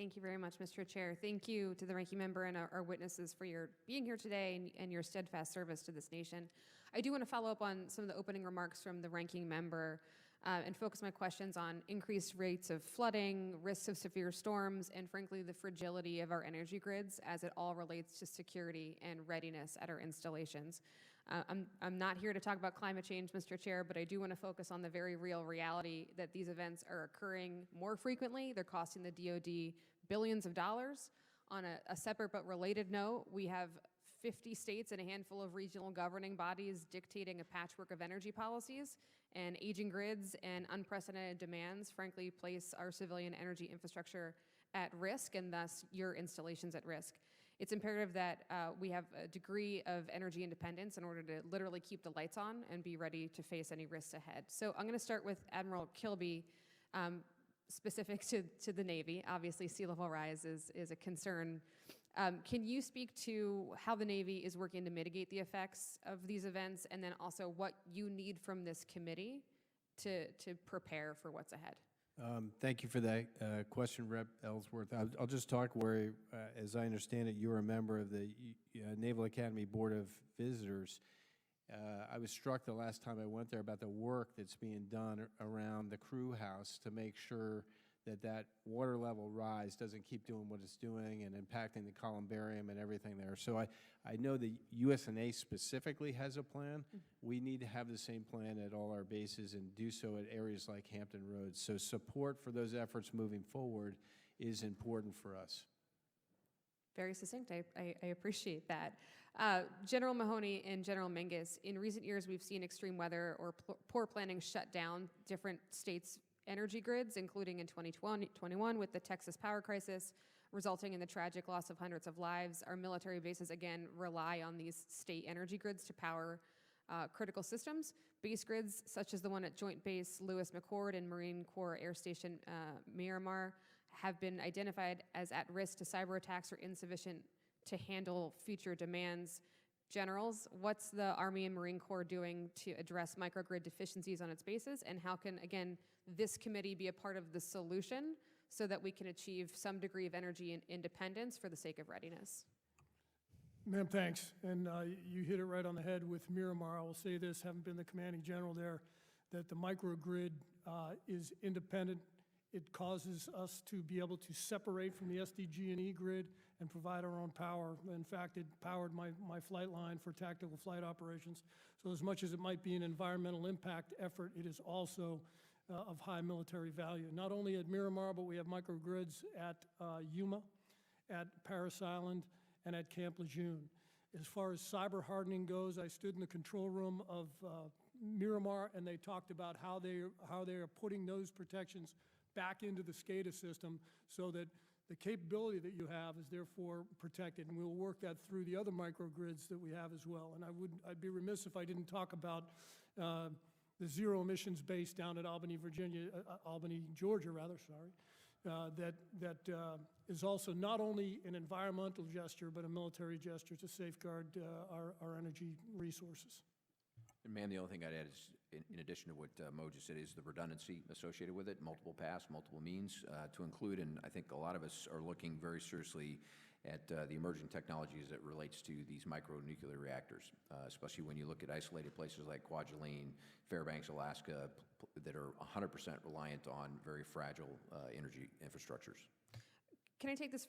Thank you very much, Mr. Chair. Thank you to the ranking member and our witnesses for your being here today and your steadfast service to this nation. I do want to follow up on some of the opening remarks from the ranking member and focus my questions on increased rates of flooding, risks of severe storms, and frankly, the fragility of our energy grids as it all relates to security and readiness at our installations. I'm not here to talk about climate change, Mr. Chair, but I do want to focus on the very real reality that these events are occurring more frequently. They're costing the DoD billions of dollars. On a separate but related note, we have 50 states and a handful of regional governing bodies dictating a patchwork of energy policies, and aging grids and unprecedented demands, frankly, place our civilian energy infrastructure at risk and thus your installations at risk. It's imperative that we have a degree of energy independence in order to literally keep the lights on and be ready to face any risks ahead. So I'm going to start with Admiral Kilby, specific to the Navy. Obviously, sea level rise is a concern. Can you speak to how the Navy is working to mitigate the effects of these events, and then also what you need from this committee to prepare for what's ahead? Thank you for that question, Rep. Ellsworth. I'll just talk where, as I understand it, you're a member of the Naval Academy Board of Visitors. I was struck the last time I went there about the work that's being done around the crew house to make sure that that water level rise doesn't keep doing what it's doing and impacting the columbarium and everything there. So I know the USNA specifically has a plan. We need to have the same plan at all our bases and do so at areas like Hampton Roads. So support for those efforts moving forward is important for us. Very succinct. I appreciate that. General Mahoney and General Mingus, in recent years we've seen extreme weather or poor planning shut down different states' energy grids, including in 2021 with the Texas power crisis, resulting in the tragic loss of hundreds of lives. Our military bases, again, rely on these state energy grids to power critical systems. Base grids, such as the one at Joint Base Lewis McChord and Marine Corps Air Station Miramar, have been identified as at risk to cyber attacks or insufficient to handle future demands. Generals, what's the Army and Marine Corps doing to address microgrid deficiencies on its bases, and how can, again, this committee be a part of the solution so that we can achieve some degree of energy independence for the sake of readiness? Ma'am, thanks. And you hit it right on the head with Miramar. I will say this, having been the commanding general there, that the microgrid is independent. It causes us to be able to separate from the SDG&E grid and provide our own power. In fact, it powered my flight line for tactical flight operations. So as much as it might be an environmental impact effort, it is also of high military value. Not only at Miramar, but we have microgrids at Yuma, at Parris Island, and at Camp Lejeune. As far as cyber hardening goes, I stood in the control room of Miramar, and they talked about how they are putting those protections back into the SCADA system so that the capability that you have is therefore protected, and we'll work that through the other microgrids that we have as well. And I'd be remiss if I didn't talk about the zero emissions base down at Albany, Georgia, that is also not only an environmental gesture, but a military gesture to safeguard our energy resources. And ma'am, the only thing I'd add is, in addition to what Mo just said, is the redundancy associated with it, multiple paths, multiple means to include, and I think a lot of us are looking very seriously at the emerging technologies that relates to these micronuclear reactors, especially when you look at isolated places like Kwajalein, Fairbanks, Alaska, that are 100% reliant on very fragile energy infrastructures. Can I take this